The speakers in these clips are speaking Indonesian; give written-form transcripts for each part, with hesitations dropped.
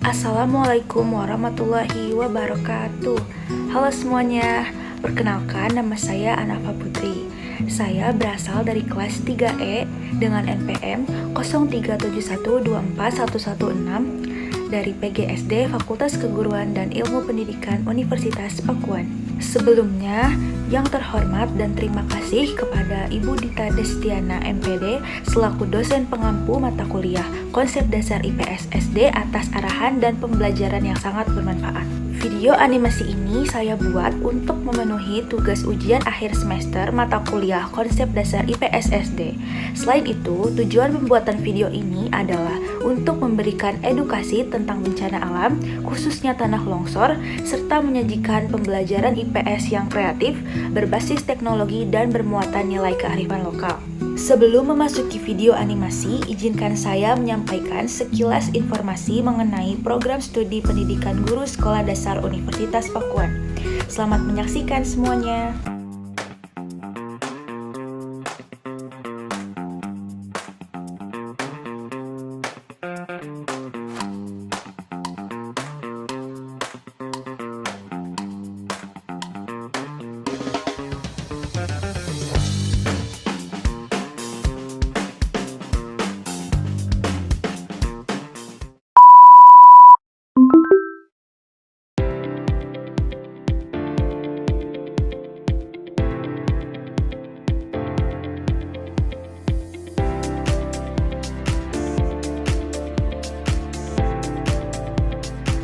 Assalamualaikum warahmatullahi wabarakatuh. Halo semuanya, perkenalkan nama saya Anafa Putri. Saya berasal dari kelas 3E dengan NPM 0371241116 dari PGSD Fakultas Keguruan dan Ilmu Pendidikan Universitas Pakuan. Sebelumnya, yang terhormat dan terima kasih kepada Ibu Dita Destiana MPD selaku dosen pengampu mata kuliah Konsep Dasar IPS SD atas arahan dan pembelajaran yang sangat bermanfaat. Video animasi ini saya buat untuk memenuhi tugas ujian akhir semester mata kuliah Konsep Dasar IPS SD. Selain itu, tujuan pembuatan video ini adalah untuk memberikan edukasi tentang bencana alam, khususnya tanah longsor, serta menyajikan pembelajaran IPS yang kreatif, berbasis teknologi dan bermuatan nilai kearifan lokal. Sebelum memasuki video animasi, izinkan saya menyampaikan sekilas informasi mengenai program studi pendidikan guru sekolah dasar Universitas Pakuan. Selamat menyaksikan semuanya.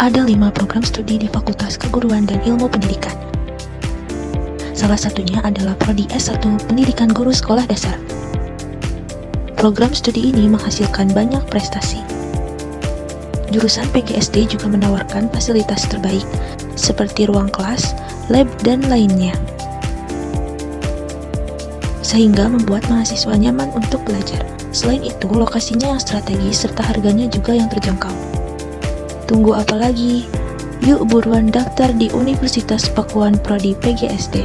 Ada 5 program studi di Fakultas Keguruan dan Ilmu Pendidikan. Salah satunya adalah Prodi S1 Pendidikan Guru Sekolah Dasar. Program studi ini menghasilkan banyak prestasi. Jurusan PGSD juga menawarkan fasilitas terbaik, seperti ruang kelas, lab, dan lainnya, sehingga membuat mahasiswa nyaman untuk belajar. Selain itu, lokasinya yang strategis serta harganya juga yang terjangkau. Tunggu apa lagi? Yuk buruan daftar di Universitas Pakuan Prodi PGSD.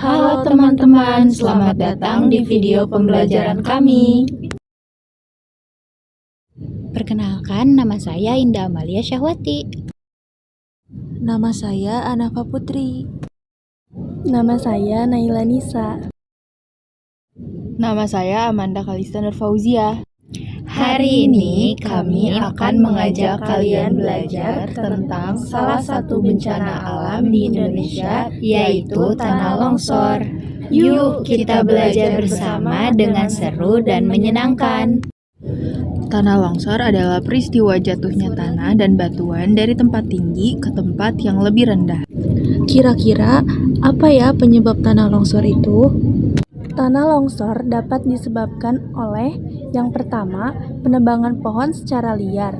Halo teman-teman, selamat datang di video pembelajaran kami. Perkenalkan, nama saya Indah Amalia Syahwati. Nama saya Anafa Putri. Nama saya Naila Nisa. Nama saya Amanda Kalista Nurfauzia. Hari ini kami akan mengajak kalian belajar tentang salah satu bencana alam di Indonesia, yaitu tanah longsor. Yuk kita belajar bersama dengan seru dan menyenangkan. Tanah longsor adalah peristiwa jatuhnya tanah dan batuan dari tempat tinggi ke tempat yang lebih rendah. Kira-kira apa ya penyebab tanah longsor itu? Tanah longsor dapat disebabkan oleh yang pertama, penebangan pohon secara liar.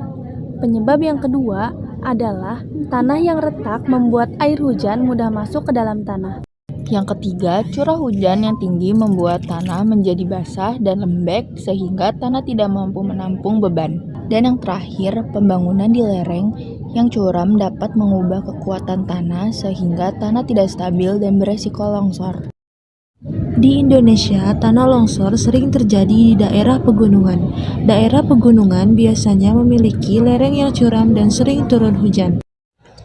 Penyebab yang kedua adalah tanah yang retak membuat air hujan mudah masuk ke dalam tanah. Yang ketiga, curah hujan yang tinggi membuat tanah menjadi basah dan lembek sehingga tanah tidak mampu menampung beban. Dan yang terakhir, pembangunan di lereng yang curam dapat mengubah kekuatan tanah sehingga tanah tidak stabil dan beresiko longsor. Di Indonesia, tanah longsor sering terjadi di daerah pegunungan. Daerah pegunungan biasanya memiliki lereng yang curam dan sering turun hujan.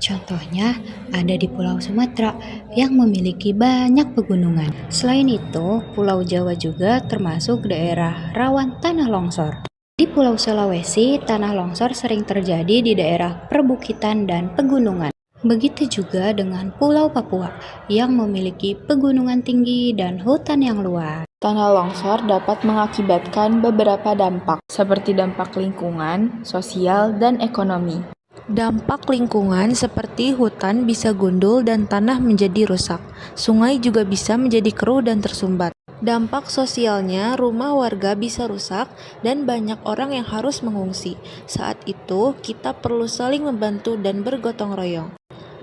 Contohnya, ada di Pulau Sumatera yang memiliki banyak pegunungan. Selain itu, Pulau Jawa juga termasuk daerah rawan tanah longsor. Di Pulau Sulawesi, tanah longsor sering terjadi di daerah perbukitan dan pegunungan. Begitu juga dengan Pulau Papua yang memiliki pegunungan tinggi dan hutan yang luas. Tanah longsor dapat mengakibatkan beberapa dampak, seperti dampak lingkungan, sosial, dan ekonomi. Dampak lingkungan seperti hutan bisa gundul dan tanah menjadi rusak. Sungai juga bisa menjadi keruh dan tersumbat. Dampak sosialnya, rumah warga bisa rusak dan banyak orang yang harus mengungsi. Saat itu, kita perlu saling membantu dan bergotong royong.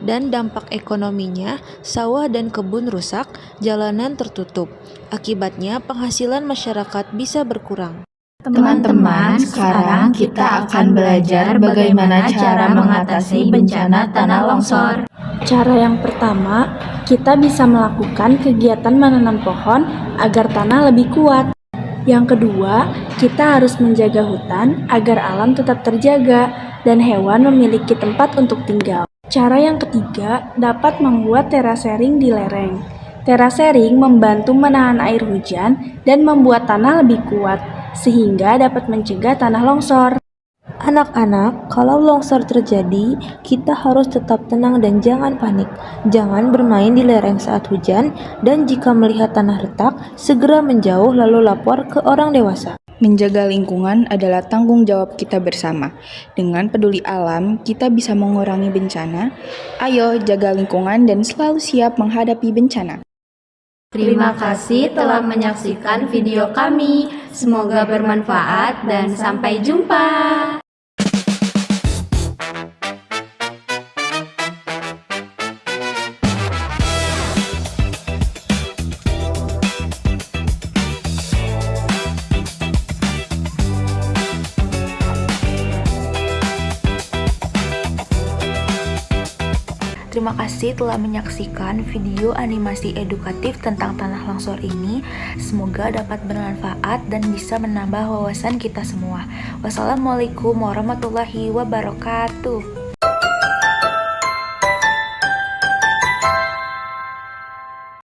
dan dampak ekonominya, sawah dan kebun rusak, jalanan tertutup. Akibatnya, penghasilan masyarakat bisa berkurang. Teman-teman, sekarang kita akan belajar bagaimana cara mengatasi bencana tanah longsor. Cara yang pertama, kita bisa melakukan kegiatan menanam pohon agar tanah lebih kuat. Yang kedua, kita harus menjaga hutan agar alam tetap terjaga dan hewan memiliki tempat untuk tinggal. Cara yang ketiga, dapat membuat terasering di lereng. Terasering membantu menahan air hujan dan membuat tanah lebih kuat, sehingga dapat mencegah tanah longsor. Anak-anak, kalau longsor terjadi, kita harus tetap tenang dan jangan panik. Jangan bermain di lereng saat hujan, dan jika melihat tanah retak, segera menjauh lalu lapor ke orang dewasa. Menjaga lingkungan adalah tanggung jawab kita bersama. Dengan peduli alam, kita bisa mengurangi bencana. Ayo jaga lingkungan dan selalu siap menghadapi bencana. Terima kasih telah menyaksikan video kami. Semoga bermanfaat dan sampai jumpa. Terima kasih telah menyaksikan video animasi edukatif tentang tanah longsor ini. Semoga dapat bermanfaat dan bisa menambah wawasan kita semua. Wassalamualaikum warahmatullahi wabarakatuh.